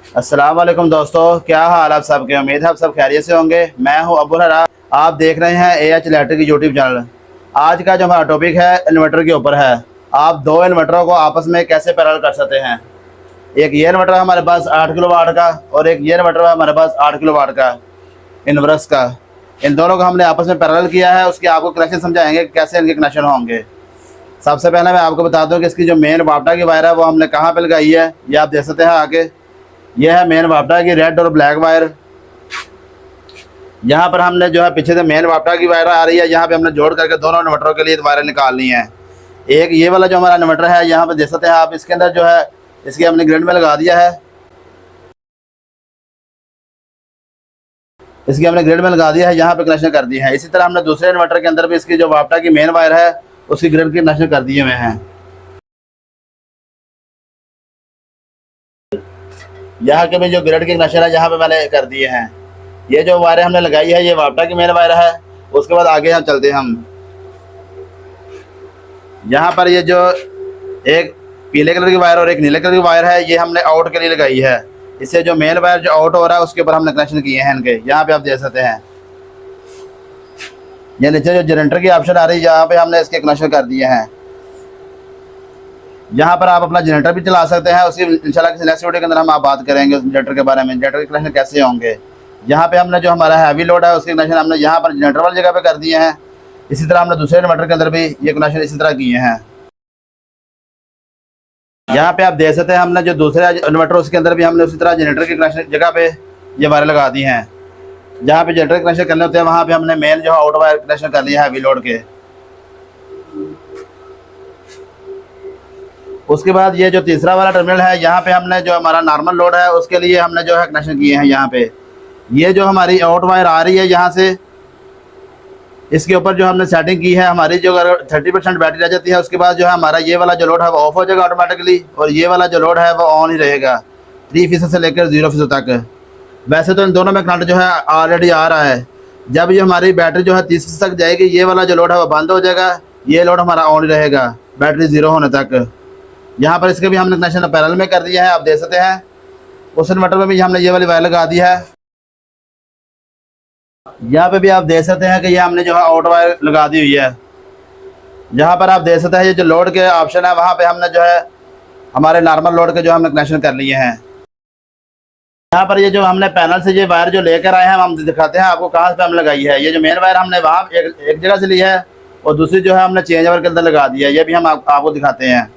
अस्सलाम वालेकुम दोस्तों, क्या हाल आप सबके। उम्मीद है आप सब खैरियत से होंगे। मैं हूं अबू हरा, आप देख रहे हैं AH इलेक्ट्रिक की यूट्यूब चैनल। आज का जो हमारा टॉपिक है इन्वर्टर के ऊपर है। आप दो इन्वर्टरों को आपस में कैसे पैरेलल कर सकते हैं। एक ये इन्वर्टर है हमारे पास 8 किलो वाट का और एक ये इन्वर्टर है हमारे पास 8 किलो वाट का इनवर्स का। इन दोनों को हमने आपस में पैरेलल किया है। उसके आपको कनेक्शन समझाएंगे कैसे इनके कनेक्शन होंगे। सबसे पहले मैं आपको बता दूं कि इसकी जो मेन वापटा की वायर है वो हमने कहाँ पे लगाई है, ये आप देख सकते हैं आगे। यह है मेन वापटा की रेड और ब्लैक वायर। यहाँ पर हमने जो है पीछे से मेन वापटा की वायर आ रही है, यहाँ पे हमने जोड़ करके दोनों इन्वर्टरों के लिए वायरें निकालनी है। एक ये वाला जो हमारा इन्वर्टर है यहाँ पे देख सकते हैं आप, इसके अंदर जो है इसकी हमने ग्रिड में लगा दिया है। इसकी हमने ग्रिड में लगा दिया है, यहाँ पे कनेक्शन कर दिए हैं। इसी तरह हमने दूसरे इन्वर्टर के अंदर भी इसकी जो वापटा की मेन वायर है उसकी ग्रिड के कनेक्शन कर दिए हुए हैं। यहाँ के भी जो ग्रिड के कनेक्शन है यहाँ पे मैंने कर दिए हैं। ये जो वायरें हमने लगाई है ये वापटा की मेन वायर है। उसके बाद आगे हम चलते हैं। हम यहाँ पर ये जो एक पीले कलर की वायर और एक नीले कलर की वायर है ये हमने आउट के लिए लगाई है। इससे जो मेन वायर जो आउट हो रहा है उसके ऊपर हमने कनेक्शन किए हैं इनके। यहाँ पे आप देख सकते हैं ये नीचे जो जनरेटर की ऑप्शन आ रही है यहाँ पे हमने इसके कनेक्शन कर दिए हैं। यहाँ पर आप अपना जनरेटर भी चला सकते हैं। उसकी इंशाल्लाह किसी नेक्स्ट वीडियो के अंदर हम आप बात करेंगे उस जनरेटर के बारे में, जनरेटर के कनेक्शन कैसे होंगे। यहाँ पे हमने जो हमारा हैवी लोड है उसके कनेक्शन हमने यहाँ पर जनरेटर वाली जगह पे कर दिए हैं। इसी तरह हमने दूसरे इन्वर्टर के अंदर भी ये कनेक्शन इसी तरह किए हैं। यहाँ पे आप देख सकते हैं हमने जो दूसरे इन्वर्टर उसके अंदर भी हमने उसी तरह जनरेटर के कनेक्शन जगह पे ये वायर लगा दी हैं। जहाँ पे जनरेटर कनेक्शन करने होते हैं वहाँ पे हमने मेन जो आउट वायर कनेक्शन कर लिया है हैवी लोड के। उसके बाद ये जो तीसरा वाला टर्मिनल है यहाँ पे हमने जो हमारा नॉर्मल लोड है उसके लिए हमने जो है कनेक्शन किए हैं। यहाँ पे ये जो हमारी आउट वायर आ रही है यहाँ से, इसके ऊपर जो हमने सेटिंग की है हमारी जो अगर 30% बैटरी रह जाती है उसके बाद जो है हमारा ये वाला जो लोड है वो ऑफ हो जाएगा ऑटोमेटिकली और ये वाला जो लोड है वो ऑन ही रहेगा 3% से लेकर 0% तक। वैसे तो इन दोनों में करंट जो है ऑलरेडी आ रहा है। जब ये हमारी बैटरी जो है 30% तक जाएगी ये वाला जो लोड है वो बंद हो जाएगा, ये लोड हमारा ऑन ही रहेगा बैटरी 0 होने तक। यहाँ पर इसके भी हमने कनेक्शन पैरेलल में कर दिया है, आप देख सकते हैं। उस इन्वर्टर में भी हमने ये वाली वायर लगा दी है। यहाँ पे भी आप देख सकते हैं कि ये हमने जो है आउट वायर लगा दी हुई है। यहाँ पर आप देख सकते हैं ये जो लोड के ऑप्शन है वहाँ पे हमने जो है हमारे नॉर्मल लोड के जो हमने कनेक्शन कर लिए हैं। यहाँ पर ये जो हमने पैनल से ये वायर जो लेकर आए हैं हम दिखाते हैं आपको कहाँ पे हम लगाई है। ये जो मेन वायर हमने वहाँ एक जगह से ली है और दूसरी जो है हमने चेंज ओवर के अंदर लगा दी है। ये भी हम आपको दिखाते हैं।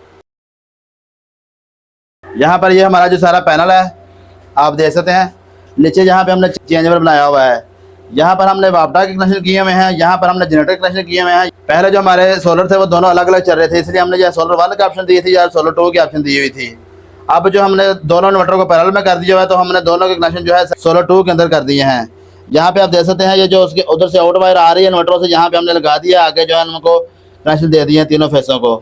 यहाँ पर ये हमारा जो सारा पैनल है आप देख सकते हैं। नीचे जहाँ पे हमने चेंज ओवर बनाया हुआ है यहाँ पर हमने वापटा के कनेक्शन किए हुए हैं, यहाँ पर हमने जनरेटर कनेक्शन किए हुए हैं। पहले जो हमारे सोलर थे वो दोनों अलग अलग चल रहे थे, इसलिए हमने जो सोलर 1 का ऑप्शन दी थी या सोलर 2 की ऑप्शन दी हुई थी। अब जो हमने दोनों इन्वर्टर को पैरेलल में कर दिया हुआ है तो हमने दोनों के कनेक्शन जो है सोलर 2 के अंदर कर दिए हैं। यहाँ पे आप देख सकते हैं ये जो उसके उधर से आउट वायर आ रही है इन्वर्टरों से यहाँ पे हमने लगा दिया, आगे जो है उनको कनेक्शन दे दिए हैं तीनों फेसों को।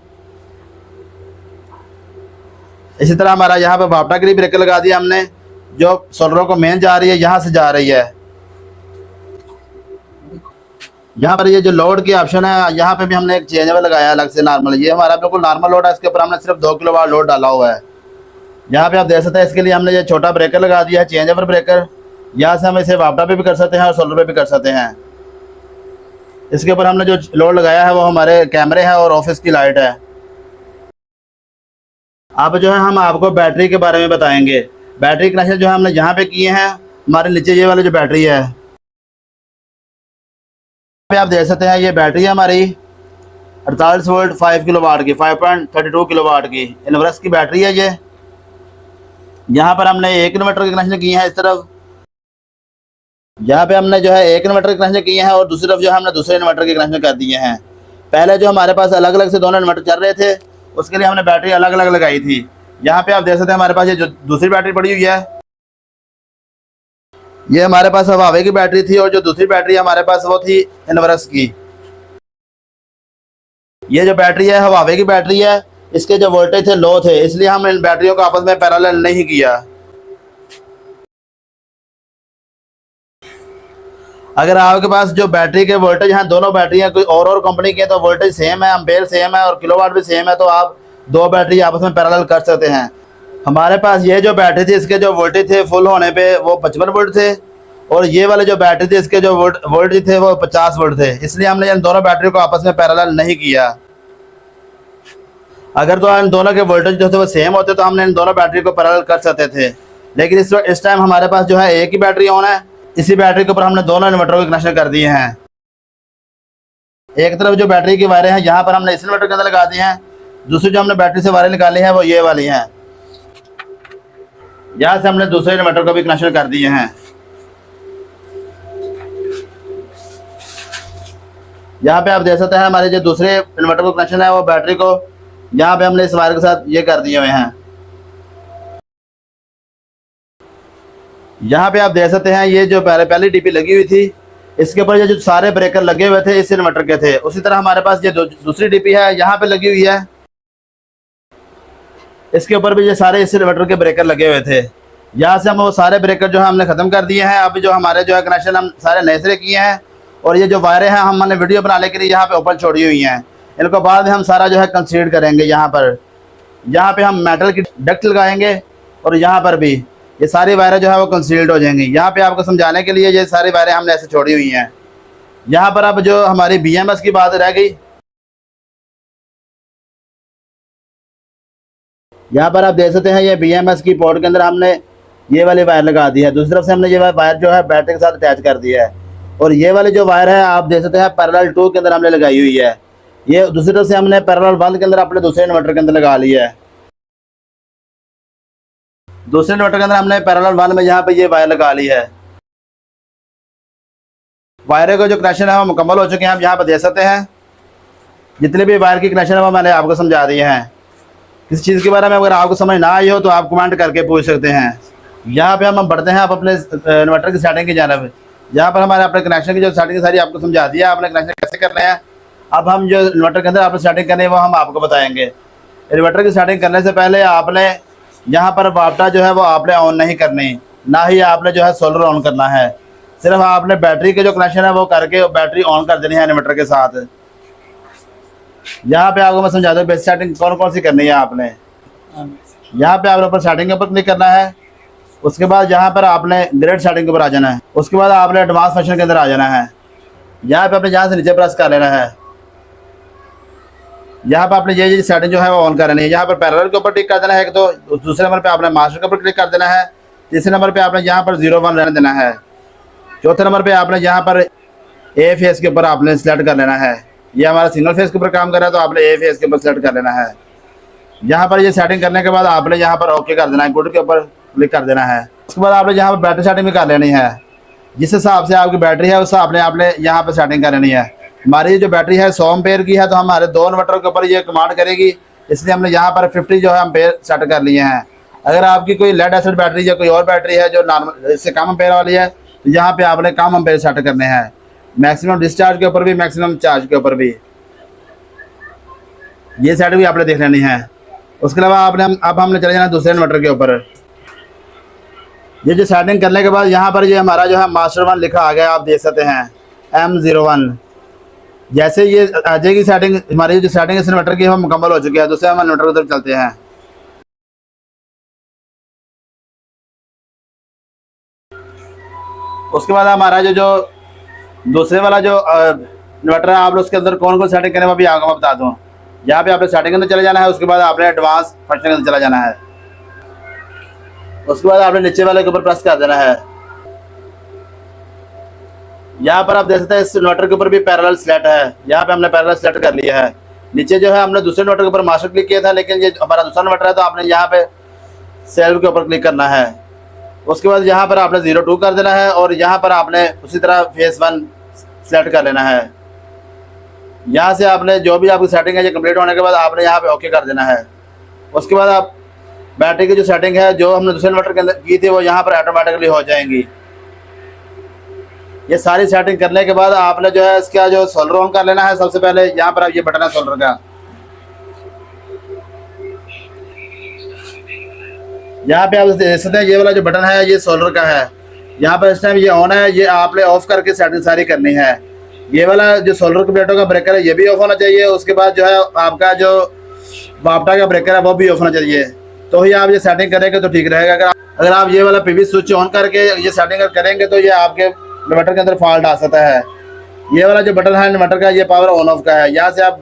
इसी तरह हमारा यहाँ पे वापटा के लिए ब्रेकर लगा दिया हमने, जो सोलरों को मेन जा रही है यहाँ से जा रही है। यहाँ पर ये जो लोड की ऑप्शन है यहाँ पे भी हमने एक चेंज ओवर लगाया है अलग से नॉर्मल। ये हमारा बिल्कुल नॉर्मल लोड है, इसके ऊपर हमने सिर्फ 2 किलो वाट लोड डाला हुआ है। यहाँ पे आप देख सकते हैं इसके लिए हमने ये छोटा ब्रेकर लगा दिया है, चेंज ओवर ब्रेकर। यहाँ से हम इसे वापटा पे भी कर सकते हैं और सोलर पे भी कर सकते हैं। इसके ऊपर हमने जो लोड लगाया है वो हमारे कैमरे हैं और ऑफिस की लाइट है। अब जो है हम आपको बैटरी के बारे में बताएंगे। बैटरी कनेक्शन जो है हमने यहाँ पे किए हैं, हमारे नीचे ये वाली जो बैटरी है आप देख सकते हैं। ये बैटरी है हमारी 48 वोल्ट 5 किलो वाट की 5.32 किलो वाट की इनवर्स की बैटरी है ये। यहाँ पर हमने एक इन्वर्टर के कनेक्शन किए हैं इस तरफ। यहाँ पे हमने जो है एक इन्वर्टर के कनेक्शन किए हैं और दूसरी तरफ जो है हमने दूसरे इन्वर्टर के कनेक्शन कर दिए हैं। पहले जो हमारे पास अलग अलग से दोनों इन्वर्टर चल रहे थे उसके लिए हमने बैटरी अलग अलग लगाई थी। यहाँ पे आप देख सकते हैं हमारे पास ये जो दूसरी बैटरी पड़ी हुई है ये हमारे पास हवावे की बैटरी थी और जो दूसरी बैटरी हमारे पास वो थी इनवर्स की। ये जो बैटरी है हवावे की बैटरी है, इसके जो वोल्टेज थे लो थे, इसलिए हम इन बैटरियों को आपस में पैरेलल नहीं किया। अगर आपके पास जो बैटरी के वोल्टेज हैं दोनों बैटरियां कोई और कंपनी के तो वोल्टेज सेम है, एम्पेयर सेम है और किलोवाट भी सेम है तो आप दो बैटरी आपस में पैरेलल कर सकते हैं। हमारे पास ये जो बैटरी थी इसके जो वोल्टेज थे फुल होने पे वो 55 वोल्ट थे, और ये वाले जो बैटरी थे इसके जो वोल्टेज थे वो 50 वोल्ट थे। इसलिए हमने इन दोनों बैटरी को आपस में पैरेलल नहीं किया। अगर तो इन दोनों के वोल्टेज जो थे वो सेम होते तो हमने इन दोनों बैटरी को पैरेलल कर सकते थे, लेकिन इस टाइम हमारे पास जो है एक ही बैटरी ऑन है। इसी बैटरी के ऊपर हमने दोनों इन्वर्टर को कनेक्शन कर दिए हैं। एक तरफ जो बैटरी की वायरें हैं यहाँ पर हमने इस इन्वर्टर के अंदर लगा दी हैं, दूसरी जो हमने बैटरी से वायरें निकाली हैं वो ये वाली हैं, यहाँ से हमने दूसरे इन्वर्टर को भी कनेक्शन कर दिए हैं। यहाँ पे आप देख सकते हैं हमारे जो दूसरे इन्वर्टर को कनेक्शन है वो बैटरी को यहाँ पे हमने इस वायर के साथ ये कर दिए हुए हैं। यहाँ पे आप देख सकते हैं ये जो पहली डीपी लगी हुई थी इसके ऊपर ये जो सारे ब्रेकर लगे हुए थे इस इन्वर्टर के थे। उसी तरह हमारे पास ये दूसरी डीपी है यहाँ पे लगी हुई है, इसके ऊपर भी ये सारे इस इन्वर्टर के ब्रेकर लगे हुए थे। यहाँ से हम वो सारे ब्रेकर जो है हमने ख़त्म कर दिए हैं। अभी जो हमारे जो है कनेक्शन हम सारे नए सिरे किए हैं, और ये जो वायरें हैं हमने वीडियो बनाने के लिए यहाँ पे ओपन छोड़ी हुई हैं। इनको बाद में हम सारा जो है कंसीड करेंगे। यहाँ पे हम मेटल की डक्ट लगाएंगे, और यहाँ पर भी ये सारी वायरें जो है वो कंसील्ड हो जाएंगी। यहाँ पे आपको समझाने के लिए ये सारी वायरें हमने ऐसे छोड़ी हुई हैं। यहाँ पर अब जो हमारी BMS की बात रह गई, यहाँ पर आप देख सकते हैं ये BMS की पोर्ट के अंदर हमने ये वाली वायर लगा दी है। दूसरी तरफ से हमने ये वायर जो है बैटरी के साथ अटैच कर दिया है, और ये वाली जो वायर है आप देख सकते हैं पैरेलल 2 के अंदर हमने लगाई हुई है। ये दूसरी तरफ से हमने पैरेलल 1 के अंदर अपने दूसरे इन्वर्टर के अंदर लगा लिया है। दूसरे इन्वर्टर के अंदर हमने पैरेलल 1 में यहाँ पे ये वायर लगा ली है। वायरों का जो कनेक्शन है वो मुकम्मल हो चुके हैं। आप यहाँ पर देख सकते हैं जितने भी वायर की कनेक्शन है वो मैंने आपको समझा दिए हैं। किसी चीज़ के बारे में अगर आपको समझ ना आई हो तो आप कमेंट करके पूछ सकते हैं। यहाँ पे हम बढ़ते हैं आप अपने इन्वर्टर की सेटिंग की जानब। यहाँ पर हमारे अपने कनेक्शन की जो सेटिंग सारी आपको समझा दिया, आपने कनेक्शन कैसे करने हैं। अब हम जो इन्वर्टर के अंदर आपने सेटिंग करनी है वो हम आपको बताएंगे। इन्वर्टर की सेटिंग करने से पहले आपने यहाँ पर वापटा जो है वो आपने ऑन नहीं करनी, ना ही आपने जो है सोलर ऑन करना है। सिर्फ आपने बैटरी के जो कनेक्शन है वो करके बैटरी ऑन कर देनी है इन्वर्टर के साथ। यहाँ पे आपको मैं समझा दूँ बेसिक सेटिंग कौन कौन सी करनी है आपने। यहाँ पे आपने ऊपर सेटिंग के ऊपर क्लिक करना है, उसके बाद यहाँ पर आपने ग्रेड सेटिंग के ऊपर आ जाना है, उसके बाद आपने एडवांस फंक्शन के अंदर आ जाना है। यहाँ पे आपने यहाँ से नीचे प्रेस कर लेना है। यहाँ पर आपने ये सेटिंग जो है वो ऑन करनी है। यहाँ पर पैरेलल के ऊपर क्लिक कर देना है एक तो, दूसरे नंबर पे आपने मास्टर के ऊपर क्लिक कर देना है, तीसरे नंबर पे आपने यहाँ पर 0-1 रहने देना है, चौथे नंबर पे आपने यहाँ पर ए फेस के ऊपर आपने सेलेक्ट कर लेना है। ये हमारा सिंगल फेस के ऊपर काम कर रहा है तो आपने ए फेस के ऊपर सेलेक्ट कर लेना है। यहाँ पर ये सेटिंग करने के बाद आपने यहाँ पर ओके कर देना है, गुड के ऊपर क्लिक कर देना है। उसके बाद आपने यहाँ पर बैटरी सेटिंग भी कर लेनी है। जिस हिसाब से आपकी बैटरी है उस हिसाब से आपने यहाँ पर सेटिंग कर लेनी है। हमारी जो बैटरी है 100 एम्पेयर की है तो हमारे 2 इन्वर्टर के ऊपर ये कमांड करेगी, इसलिए हमने यहाँ पर 50 जो है एम्पेयर सेट कर लिए हैं। अगर आपकी कोई लेड एसिड बैटरी या कोई और बैटरी है जो नॉर्मल इससे कम एम्पेयर वाली है तो यहाँ पे आपने कम एम्पेयर सेट करने हैं, मैक्सिमम डिस्चार्ज के ऊपर भी मैक्सिमम चार्ज के ऊपर भी। ये सेट भी आपने देख लेनी है। उसके अलावा आपने अब हमने चले जाना दूसरे इन्वर्टर के ऊपर। ये जो सेटिंग करने के बाद यहाँ पर ये हमारा जो है मास्टर 1 लिखा आ गया, आप देख सकते हैं M01। जैसे ये आ जाएगी सेटिंग, हमारी जो सेटिंग इस इन्वर्टर की वो मुकम्मल हो चुकी है। दूसरे हम इन्वर्टर की तरफ चलते हैं। उसके बाद हमारा जो दूसरे वाला जो इन्वर्टर है आप उसके अंदर कौन कौन सेटिंग करें वो भी आपको मैं बता दूँ। यहाँ पे आपने सेटिंग के अंदर चले जाना है, उसके बाद आपने एडवांस फंक्शन के अंदर चला जाना है, उसके बाद आपने नीचे वाले के ऊपर प्रेस कर देना है। यहाँ पर आप देख सकते हैं इस इन्वर्टर के ऊपर भी पैरेलल सेलेक्ट है, यहाँ पे हमने पैरेलल सेलेक्ट कर लिया है। नीचे जो है हमने दूसरे इन्वर्टर के ऊपर मास्टर क्लिक किया था, लेकिन ये हमारा दूसरा इन्वर्टर है तो आपने यहाँ पे सेल्फ के ऊपर क्लिक करना है। उसके बाद यहाँ पर आपने 0-2 कर देना है, और यहाँ पर आपने उसी तरह फेस 1 सेलेक्ट कर लेना है। यहाँ से आपने जो भी आपकी सेटिंग है ये कंप्लीट होने के बाद आपने यहाँ पे ओके कर देना है। उसके बाद आप बैटरी की जो सेटिंग है जो हमने दूसरे इन्वर्टर के अंदर की थी वो यहाँ पर ऑटोमेटिकली हो जाएंगी। ये सारी सेटिंग करने के बाद आपने जो है इसका जो सोलर ऑन कर लेना है। सबसे पहले यहाँ पर ये बटन है सोलर का, यहाँ पे आप देख सकते हैं ये वाला जो बटन है ये सोलर का है। यहाँ पर इस टाइम ये ऑन है, ये आपने ऑफ करके सेटिंग सारी करनी है। ये वाला जो सोलर प्लेटों का ब्रेकर है ये भी ऑफ होना चाहिए। उसके बाद जो है आपका जो वापटा का ब्रेकर है वो भी ऑफ होना चाहिए। तो ही आप ये सेटिंग करेंगे तो ठीक रहेगा। अगर आप ये वाला पीवी स्विच ऑन करके ये सेटिंग करेंगे तो ये आपके इन्वर्टर के अंदर फॉल्ट आ सकता है। ये वाला जो बटन है इन्वर्टर का, ये पावर ऑन ऑफ का है, यहाँ से आप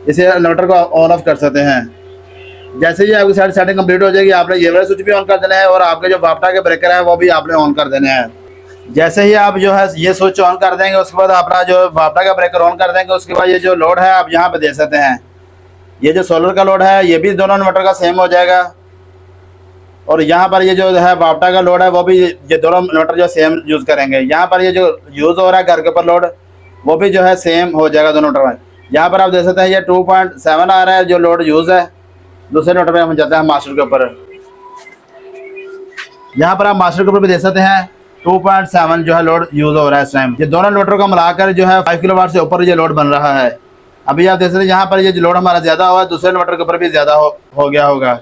इसे इन्वर्टर को ऑन ऑफ कर सकते हैं। जैसे ही आपकी सारी सेटिंग कंप्लीट हो जाएगी, आपने ये वाला स्विच भी ऑन कर देना है और आपके जो वापटा के ब्रेकर है वो भी आपने ऑन कर देने हैं। जैसे ही आप जो है ये स्विच ऑन कर देंगे, उसके बाद अपना जो वापटा का ब्रेकर ऑन कर देंगे, उसके बाद ये जो लोड है आप यहाँ पे दे सकते हैं। ये जो सोलर का लोड है ये भी दोनों इन्वर्टर का सेम हो जाएगा, और यहाँ पर ये जो है वापटा का लोड है वो भी ये दोनों इन्वर्टर जो सेम यूज़ करेंगे। यहाँ पर ये जो यूज़ हो रहा है घर के ऊपर लोड वो भी जो है सेम हो जाएगा दोनों इन्वर्टर में। यहाँ पर आप देख सकते हैं ये 2.7 आ रहा है जो लोड यूज़ है। दूसरे इन्वर्टर में हम जाते हैं मास्टर के ऊपर। यहाँ पर आप मास्टर के ऊपर भी देख सकते हैं 2.7 जो है लोड यूज़ हो रहा है इस टाइम। ये दोनों इन्वर्टर को मिलाकर जो है 5 किलोवाट से ऊपर ये लोड बन रहा है। अभी आप देख सकते हैं यहाँ पर ये जो लोड हमारा ज़्यादा हुआ है, दूसरे इन्वर्टर के ऊपर भी ज़्यादा हो गया होगा।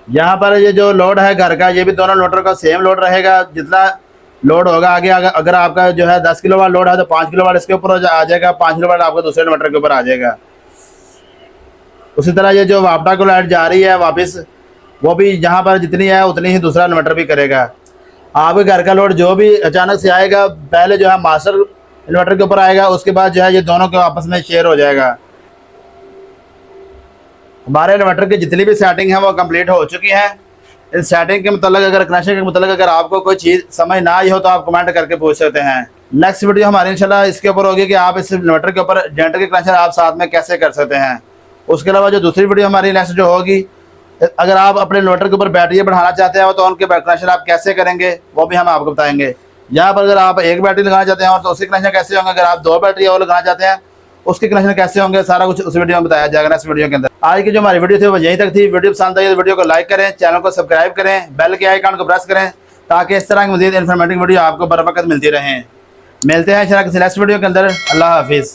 यहाँ पर ये जो लोड है घर का, ये भी दोनों इन्वर्टर का सेम लोड रहेगा। जितना लोड होगा आगे अगर आपका जो है 10 किलोवाट लोड है तो 5 किलोवाट इसके ऊपर आ जाएगा, 5 किलोवाट आपका दूसरे इन्वर्टर के ऊपर आ जाएगा। उसी तरह ये जो वापटा को लाइट जा रही है वापस, वो भी यहाँ पर जितनी है उतनी ही दूसरा इन्वर्टर भी करेगा। आपके घर का लोड जो भी अचानक से आएगा, पहले जो है मास्टर इन्वर्टर के ऊपर आएगा, उसके बाद जो है ये दोनों के आपस में शेयर हो जाएगा। हमारे इन्वर्टर की जितनी भी सेटिंग है वो कंप्लीट हो चुकी है। इस सेटिंग के मतलब अगर कनेक्शन के मतलब अगर आपको कोई चीज़ समझ ना आई हो तो आप कमेंट करके पूछ सकते हैं। नेक्स्ट वीडियो हमारी इंशाल्लाह इसके ऊपर होगी कि आप इस इन्वर्टर के ऊपर जनरेटर के कनेक्शन आप साथ में कैसे कर सकते हैं। उसके अलावा जो दूसरी वीडियो हमारी नेक्स्ट जो होगी, अगर आप अपने इन्वर्टर के ऊपर बैटरी बढ़ाना चाहते हैं तो उनके कनेक्शन आप कैसे करेंगे वो भी हम आपको बताएंगे। यहाँ पर अगर आप एक बैटरी लगाना चाहते हैं और तो उसके कनेक्शन कैसे होंगे, अगर आप 2 बैटरी और लगाना चाहते हैं उसके कनेक्शन कैसे होंगे, सारा कुछ उस वीडियो में बताया जाएगा नेक्स्ट वीडियो के अंदर। आज की जो हमारी वीडियो थी वो यहीं तक थी। वीडियो पसंद आई तो वीडियो को लाइक करें, चैनल को सब्सक्राइब करें, बेल के आइकन को प्रेस करें ताकि इस तरह की मज़ीद इन्फॉर्मेटिव वीडियो आपको बर वक्त मिलती रहें। मिलते हैं इंशाल्लाह किसी नेक्स्ट वीडियो के अंदर। अल्लाह हाफिज़।